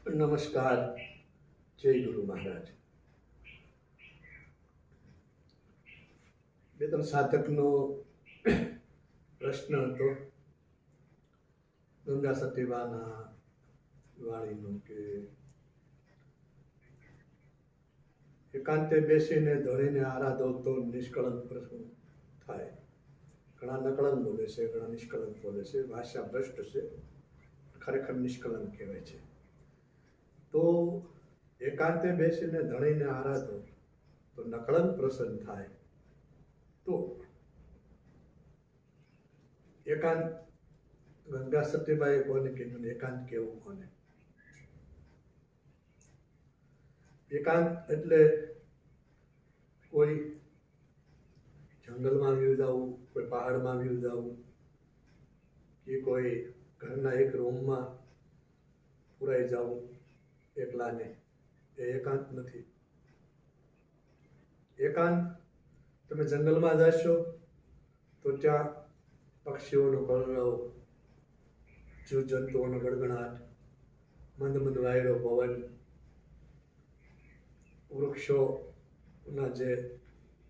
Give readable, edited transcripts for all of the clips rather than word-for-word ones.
નમસ્કાર. જય ગુરુ મહારાજ. બે ત્રણ સાધકનો પ્રશ્ન હતો ગંગા સતીબાના વાણીનો કે એકાંતે બેસીને ધણીને આરાધો તો નિષ્કળંક પ્રશ્ન થાય. ઘણા નકળંક બોલે છે, ઘણા નિષ્કળંક બોલે છે, ભાષા ભ્રષ્ટ છે, ખરેખર નિષ્કળંક કહેવાય છે. તો એકાંતે બેસીને ધણીને આરાધો તો નકળંક પ્રસન્ન થાય. તો એકાંત ગંગા સતીબાઈએ કોને કીધું એકાંત કેવું કોને? એકાંત એટલે કોઈ જંગલમાં વ્યૂ જવું, કોઈ પહાડમાં વ્યૂ જવું, કે કોઈ ઘરના એક રૂમમાં પુરાઈ જવું એકલાને, એ એકાંત નથી. એકાંત તમે જંગલમાં જશો તો ત્યાં પક્ષીઓનો કલરવ, જીવજંતુઓનો ગડગડાટ, મંદ મંદ વાયડો પવન, વૃક્ષોના જે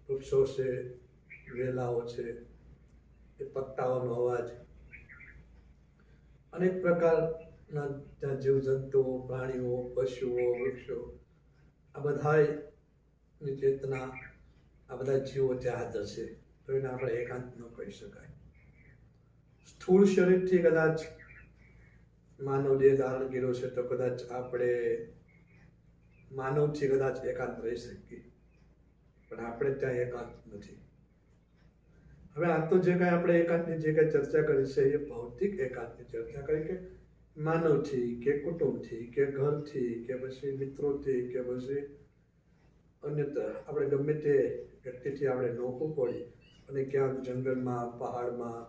વૃક્ષો છે, વેલાઓ છે, એ પત્તાઓનો અવાજ, અનેક પ્રકારના ત્યાં જીવજંતુઓ, પ્રાણીઓ, પશુઓ, વૃક્ષો, આ બધાની ચેતના, આ બધા જીવો ત્યાં હાજર છે. તો એને આપણે એકાંત ન કહી શકાય. સ્થૂળ શરીરથી કદાચ માનવ દેહ ધારણ કર્યો છે તો કદાચ આપણે માનવથી કદાચ એકાંત રહી શકીએ, પણ આપણે ત્યાં એકાંત નથી. હવે આ તો જે કાંઈ આપણે એકાંતની જે કાંઈ ચર્ચા કરી છે એ ભૌતિક એકાંતની ચર્ચા કરી, કે માનવથી કે કુટુંબથી કે ઘરથી કે પછી મિત્રોથી કે પછી અન્યત્ર આપણે ગમે તે વ્યક્તિથી આપણે નોખું પડી અને ક્યાંક જંગલમાં, પહાડમાં,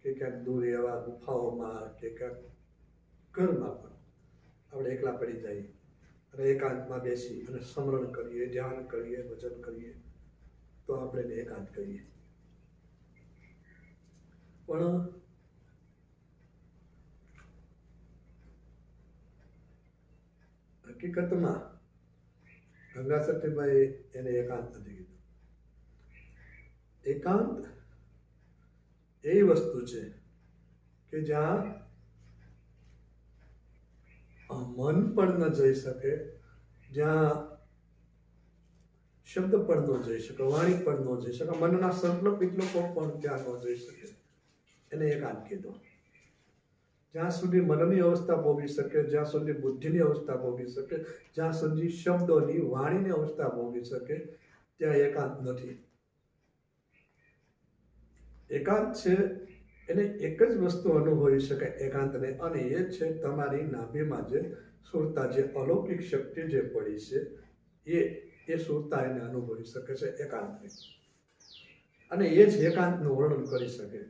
કે ક્યાંક દૂર એવા ગુફાઓમાં, કે ક્યાંક ઘરમાં પણ આપણે એકલા પડી જઈએ અને એકાંતમાં બેસી અને સ્મરણ કરીએ, ધ્યાન કરીએ, ભજન કરીએ, તો આપણે એને એકાંત કહીએ. પણ હકીકતમાં ગંગા સતીબાઈએ એને એકાંત નથી કીધું. એકાંત એવી વસ્તુ છે કે જ્યાં મન પણ ન જઈ શકે, જ્યાં શબ્દ પણ ન જઈ શકે, વાણી પણ ન જઈ શકે, મનના સંકલ્પ વિકલ્પો પણ ત્યાં ન જઈ શકે, એને એકાંત કીધો. જ્યાં સુધી મનની અવસ્થા ભોગી શકે, જ્યાં સુધી બુદ્ધિની અવસ્થા ભોગી શકે, જ્યાં સુધી શબ્દોની, વાણીની અવસ્થા ભોગી શકે, ત્યાં એકાંત નથી. એકાંત છે એને એક જ વસ્તુ અનુભવી શકે એકાંતને, અને એ છે તમારી નાભીમાં જે સુરતા, જે અલૌકિક શક્તિ જે પડી છે, એ સુરતા એને અનુભવી શકે છે એકાંતને, અને એ જ એકાંતનું વર્ણન કરી શકે.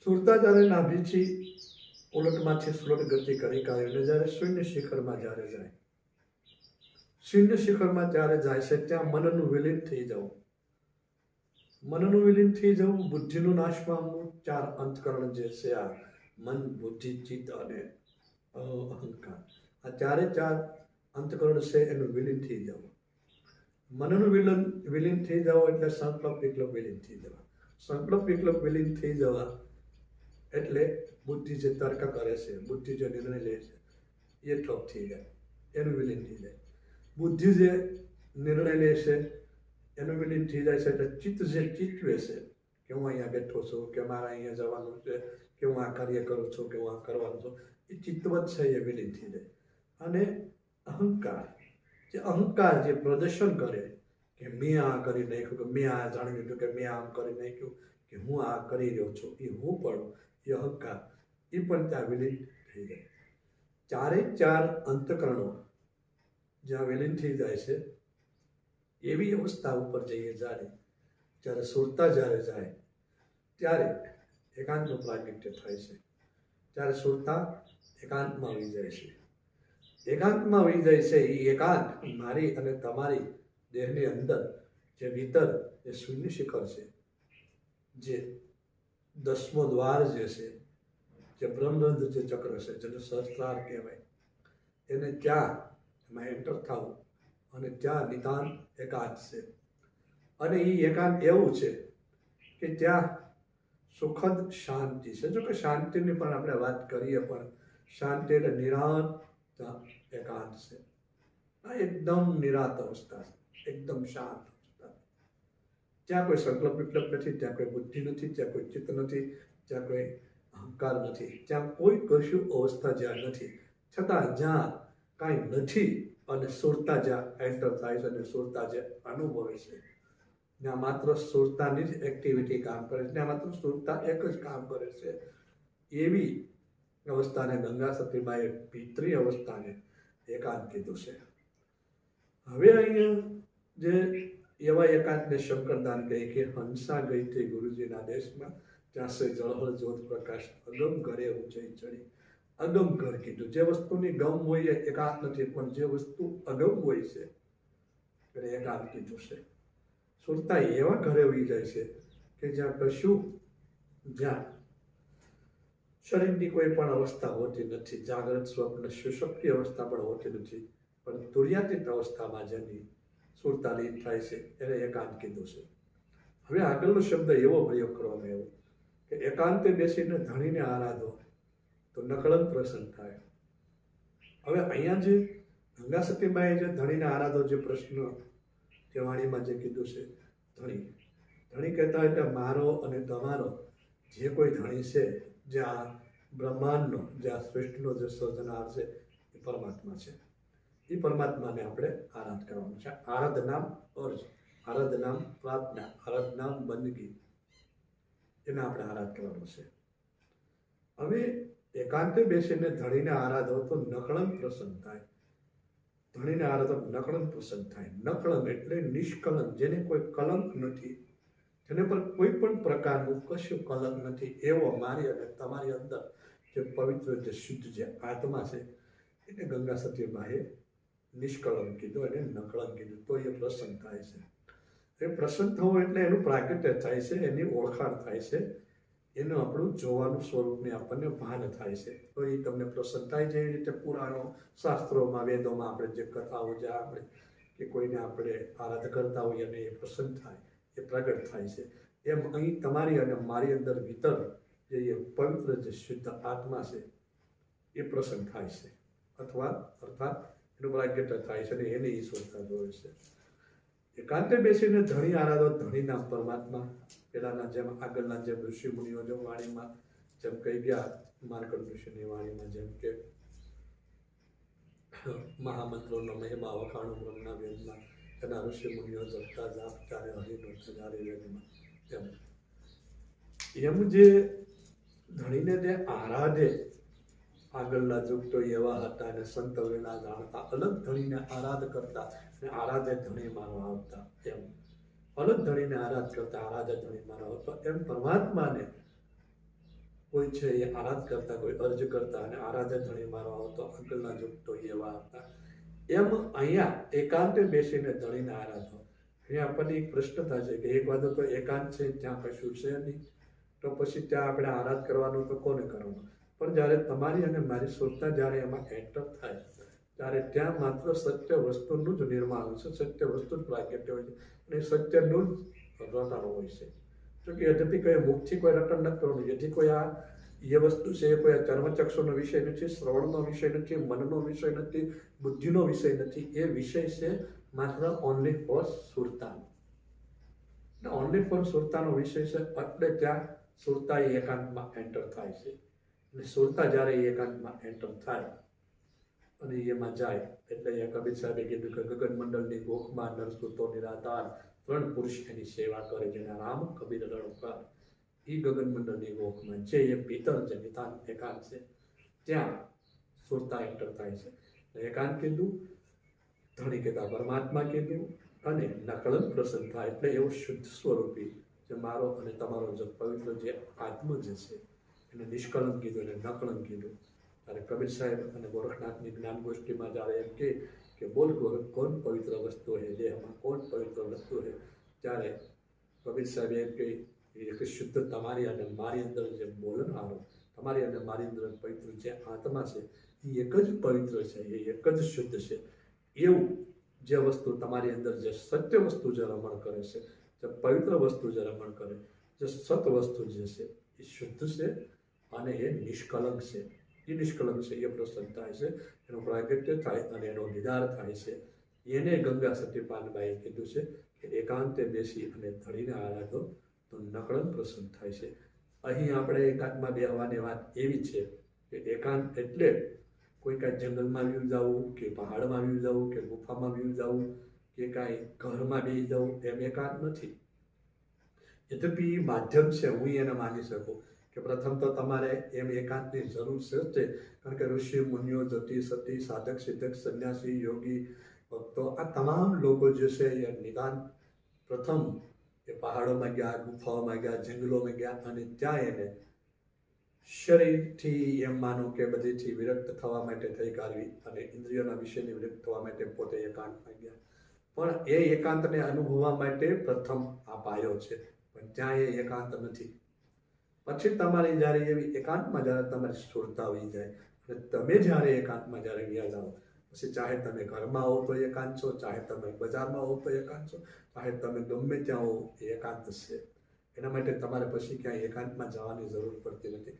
સુરતા જ્યારે નાભીથી ઉલટમાંથી સ્લોટ ગતિ કરી કાઢીને જ્યારે શૂન્ય શિખરમાં જ્યારે જાય, શૂન્ય શિખરમાં જ્યારે જાય છે ત્યાં મનનું વિલીન થઈ જવું. મનનું વિલીન થઈ જવું, બુદ્ધિનું નાશ પામવું, ચાર અંતકરણ જે છે, આ મન, બુદ્ધિ, ચિત્ત અને અહંકાર, આ ચારે ચાર અંતકરણ છે એનું વિલીન થઈ જવું. મનનું વિલીન થઈ જવું એટલે સંકલ્પ વિકલ્પ વિલીન થઈ જવા. સંકલ્પ વિકલ્પ વિલીન થઈ જવા એટલે બુદ્ધિ જે તર્ક કરે છે, બુદ્ધિ જે નિર્ણય લે છે, એ ઠપ થઈ જાય, એનું વિલીન થઈ જાય. બુદ્ધિ જે નિર્ણય લે છે એનું વિલીન થઈ જાય છે, એટલે ચિત્ત જે ચિત્વે છે કે હું અહીંયા બેઠો છું, કે મારે અહીંયા જવાનું છે, કે હું આ કાર્ય કરું છું, કે હું આ કરવાનું છું, એ ચિત્તવત છે એ વિલીન થઈ જાય. અને અહંકાર જે પ્રદર્શન કરે કે મેં આ કરી નાખ્યું, કે મેં આ જાણી લીધું, કે મેં આમ કરી નાખ્યું, કે હું આ કરી રહ્યો છું, એ હું પણ, એ અહંકાર, એ પણ ત્યાં વિલીન થઈ જાય. ચારે ચાર અંતકરણો જ્યાં વિલીન થઈ જાય છે એવી અવસ્થા ઉપર જઈએ જ્યારે સુરતા જ્યારે જાય ત્યારે એકાંતનું પ્રાગટ્ય થાય છે. ત્યારે સુરતા એકાંતમાં વહી જાય છે. એકાંતમાં વહી જાય છે એ એકાંત મારી અને તમારી દેહની અંદર જે ભીતર જે શૂન્ય શિખર છે, જે 10મો દ્વાર જે છે, જે બ્રહ્મરંધ્ર જે ચક્ર છે, જેને સહસ્ત્રાર કહેવાય, એને ત્યાં એમાં એન્ટર થવું અને ત્યાં નિતાંત એકાંત છે. અને એ એકાંત એવું છે કે ત્યાં સુખદ શાંતિ છે. જો કે શાંતિની પણ આપણે વાત કરીએ, પણ શાંતિ એટલે નિરાંત એકાંત છે. આ એકદમ નિરાંત અવસ્થા છે, એકદમ શાંત અવસ્થા. ત્યાં કોઈ સંકલ્પ વિકલ્પ નથી, ત્યાં કોઈ બુદ્ધિ નથી, ત્યાં કોઈ ચિત્ત નથી, ત્યાં કોઈ અહંકાર નથી, ત્યાં કોઈ કશું અવસ્થા જ્યાં નથી, છતાં જ્યાં કાંઈ નથી અને સુરતા જ્યાં એન્ટર થાય છે અને સુરતા જે અનુભવે છે, ત્યાં માત્ર સુરતાની જ એક્ટિવિટી કામ કરે છે, ત્યાં માત્ર સુરતા એક જ કામ કરે છે. એવી અવસ્થાને ગંગા સતીબાઈએ પિતરી અવસ્થાને એકાંત કીધું છે. હવે અહીંયા જે એવા એકાંતને શંકરદાન કહે કે હંસા ગઈ હતી ગુરુજીના દેશમાં, ત્યાં સે જળહળ જ્યોત પ્રકાશ અગમ ઘરે ઊંચાઈ ચડી. અગમ ઘર કીધું. જે વસ્તુની ગમ હોય એ એકાંત નથી, પણ જે વસ્તુ અગમ હોય છે એને એકાંત કીધું છે. સુરતા એવા ઘરે ઉઈ જાય છે કે જ્યાં કશું, જ્યાં શરીરની કોઈ પણ અવસ્થા હોતી નથી, જાગ્રત સ્વપ્ન સુષુપ્તિ અવસ્થા પણ હોતી નથી, પણ તુર્યાતીત અવસ્થામાં જેની સુરતા લીન થાય છે એને એકાંત કીધું છે. હવે આગળનો શબ્દ એવો પ્રયોગ કરવામાં આવ્યો કે એકાંતે બેસીને ધણીને આરાધો તો નકળંક પ્રસન્ન થાય. હવે અહીંયા જે ગંગા સતીબાઈએ જે ધણીને આરાધો જે પ્રશ્ન જે વાણીમાં જે કીધું છે, ધણી કહેતા હોય કે મારો અને તમારો જે કોઈ ધણી છે, જે આ બ્રહ્માંડનો, જે આ સૃષ્ટિનો જે સર્જનાર છે, એ પરમાત્મા છે. એ પરમાત્માને આપણે આરાધ કરવાનું છે. આરાધ નામ અર્જ, આરાધ નામ પ્રાર્થના, આરાધ નામ બંદગી, એને આપણે આરાધ કરવાનું છે. હવે એકાંતે બેસીને ધણીને આરાધો તો નકળંક પ્રસન્ન થાય. ધણીને આરાધો નકળંક પ્રસન્ન થાય. નકળંક એટલે નિષ્કલંક, જેને કોઈ કલંક નથી, જેને પર કોઈ પણ પ્રકારનું કશું કલંક નથી, એવો મારી અને તમારી અંદર જે પવિત્ર, જે શુદ્ધ, જે આત્મા છે, એને ગંગા સતીબાઈએ નિષ્કલંક કીધું અને નકળંક કીધું. તો એ પ્રસન્ન થાય છે. એ પ્રસન્ન થવું એટલે એનું પ્રાગટ્ય થાય છે, એની ઓળખાણ થાય છે, એનું આપણું જોવાનું સ્વરૂપને આપણને ભાન થાય છે. તો એ તમને પ્રસન્ન થાય. જેવી રીતે પુરાણો, શાસ્ત્રોમાં, વેદોમાં આપણે જે કથાઓ, જે આપણે કે કોઈને આપણે આરાધ કરતા હોઈએ અને એ પ્રસન્ન થાય, એ પ્રગટ થાય છે, એમ અહીં તમારી અને મારી અંદર ભીતર જે એ પવિત્ર, જે શુદ્ધ આત્મા છે, એ પ્રસન્ન થાય છે, અથવા અર્થાત એનું પ્રાગટ્ય થાય છે અને એને ઈશ્વરતા જોવે છે. એકાંતે બેસીને ધણી આરાધો, ધણી નામ પરમાત્મા. પેલાના જેમ, આગળના જેમ ઋષિ મુનિઓ જો વાણીમાં જેમ કહી ગયા, માર્કંડ ઋષિની વાણીમાં જેમ કે મહામંત્રોનો મહિમા વખાણું બ્રહ્મના વેદમાં, એના ઋષિ મુનિઓ જપતા જાપ ત્યારે હરિનો ત્યારે વેદમાં, એમ જે ધણીને જે આરાધે, આગળના યુગ તો એવા હતા અને સંત વિના જાણતા, અલગ ધણીને આરાધ કરતા અને આરાધે ધણી મારો આવતા. એમ અલગ ધણીને આરાધ કરતા, આરાધે ધણી મારો આવતો. એમ પરમાત્માને કોઈ છે એ આરાધ કરતા, કોઈ અર્જ કરતા અને આરાધે ધણી મારો આવતો. આગળના યુગ તો એવા હતા. એમ અહીંયા એકાંતે બેસીને ધણીને આરાધો. અહીંયા આપણને એક પ્રશ્ન થાય છે કે એક વાત તો એકાંત છે, ત્યાં કશું છે નહીં, તો પછી ત્યાં આપણે આરાધ કરવાનું તો કોને કરવાનું? પણ જ્યારે તમારી અને મારી સુરતા જ્યારે એમાં એન્ટર થાય, ત્યારે ત્યાં માત્ર સત્ય વસ્તુનું જ નિર્માણ હોય છે, સત્ય વસ્તુ જ પ્રાગટ્ય હોય છે અને સત્યનું જ રટણ હોય છે. જો કે યદ્યપી કોઈ મુખથી કોઈ રટણ નથી કરવાનું, જેથી કોઈ આ એ વસ્તુ છે એ કોઈ ચર્મચક્ષુનો વિષય નથી, શ્રવણનો વિષય નથી, મનનો વિષય નથી, બુદ્ધિનો વિષય નથી. એ વિષય છે માત્ર ઓનલી ફોર સુરતાનો. ઓનલી ફોર સુરતાનો વિષય છે, એટલે ત્યાં સુરતા એ એકાંતમાં એન્ટર થાય છે. અને સુરતા જ્યારે એ એકાંતમાં એન્ટર થાય અને એમાં જાય, એટલે અહીંયા કબીર સાહેબે કીધું કે ગગન મંડળની ગોખમાં નરસુતો નિરાધાર, 3 પુરુષ એની સેવા કરે, જેના રામ કબીર રણકાર. એ ગગન મંડળની ગોખમાં જે એ ભીતર જે નિતાંત એકાંત છે, ત્યાં સુરતા એન્ટર થાય છે. એકાંત કીધું, ધણી કહેતા પરમાત્મા કીધું, અને નકળંક પ્રસન્ન થાય એટલે એવું શુદ્ધ સ્વરૂપી જે મારો અને તમારો જે પવિત્ર જે આત્મ જે છે, એને નિષ્કલંક કીધું અને નકળંક કીધું. ત્યારે કબીર સાહેબ અને ગોરખનાથની જ્ઞાન ગોષ્ઠીમાં જ્યારે એમ કે બોલ ગોરખ, કોણ પવિત્ર વસ્તુ હે દેહમાં, કોણ પવિત્ર વસ્તુ હે, ત્યારે કબીર સાહેબ એમ કે શુદ્ધ તમારી અને મારી અંદર જે બોલન હારો, તમારી અને મારી અંદર પવિત્ર જે આત્મા છે એ એક જ પવિત્ર છે, એ એક જ શુદ્ધ છે. એવું જે વસ્તુ તમારી અંદર જે સત્ય વસ્તુ જે રમણ કરે છે, જે પવિત્ર વસ્તુ જે રમણ કરે, જે સત વસ્તુ જે છે એ શુદ્ધ છે અને એ નિષ્કલંક છે. એ નિષ્કલંક છે, એ પ્રસન્ન થાય છે, એનું પ્રાગટ્ય થાય અને એનો દીદાર થાય છે. એને ગંગા સત્યપાનબાઈએ કીધું છે કે એકાંતે બેસી અને ધણીને આરાધો તો નકળન પ્રસન્ન થાય છે. અહીં આપણે એકાંતમાં બેહવાની વાત એવી છે કે એકાંત એટલે કોઈ કાંઈ જંગલમાં વ્યૂ જવું કે પહાડમાં વ્યૂ જવું કે ગુફામાં વ્યૂ જવું કે કાંઈ ઘરમાં બેસી જવું એમ એકાંત નથી. યદ્યપિ માધ્યમ છે, હું એને માની શકું કે પ્રથમ તો તમારે એમ એકાંતની જરૂર છે જ, કારણ કે ઋષિ મુનિઓ જતી સતી સાધક સિદ્ધક સંન્યાસી યોગી ભક્તો આ તમામ લોકો જે છે એ નિદાન પ્રથમ એ પહાડોમાં ગયા, ગુફાઓમાં ગયા, જંગલોમાં ગયા અને ત્યાં એને શરીરથી એમ માનો કે બધીથી વિરક્ત થવા માટે થઈ કાઢવી અને ઇન્દ્રિયોના વિષયની વિરક્ત થવા માટે પોતે એકાંતમાં ગયા. પણ એ એકાંતને અનુભવવા માટે પ્રથમ આ પાયો છે, પણ ત્યાં એ એકાંત નથી. પછી તમારી જ્યારે એવી એકાંતમાં જ્યારે તમારી સ્થૂળતા આવી જાય અને તમે જ્યારે એકાંતમાં જ્યારે ગયા જાઓ, પછી ચાહે તમે ઘરમાં હો તો એકાંત છો, ચાહે તમે બજારમાં હો તો એકાંત છો, ચાહે તમે ગમે ત્યાં હો એ એકાંત છે. એના માટે તમારે પછી ક્યાંય એકાંતમાં જવાની જરૂર પડતી નથી.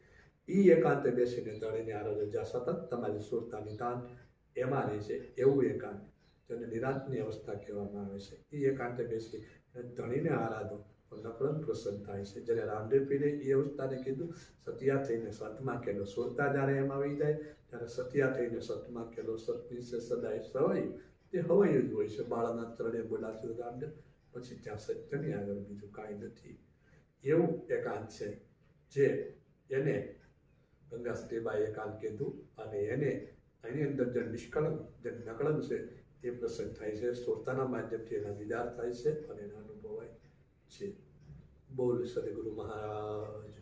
એ એકાંતે બેસીને ધણીને આરાધો, જ્યાં સતત તમારી સ્થૂળતા નિદાન એમાં રહે છે, એવું એકાંત જેને નિરાંતની અવસ્થા કહેવામાં આવે છે. એ એકાંતે બેસી ધણીને આરાધો તો નકળન પ્રસન્ન થાય છે. જ્યારે રામદેવ પીરે એ અવસ્થાને કીધું સતિયા થઈને સતમાં કેલો, સુરતા જ્યારે એમ આવી જાય ત્યારે સતિયા થઈને સતમાં કેલો, સતની છે સદાય સવાયું, તે હવાયું જ હોય છે. બાળના ચરણે બોલાતું રામદેવ, પછી ત્યાં સત્યની આગળ બીજું કાંઈ નથી. એવું એકાંત છે જે એને ગંગા સતીબાઈ એકાંત કીધું અને એને એની અંદર જે નિષ્કલંક જે નકળન છે એ પ્રસન્ન થાય છે. શ્રોતાના માધ્યમથી એના દીદાર થાય છે અને એના અનુભવાય છે. બોલ સદગુરુ મહારાજ.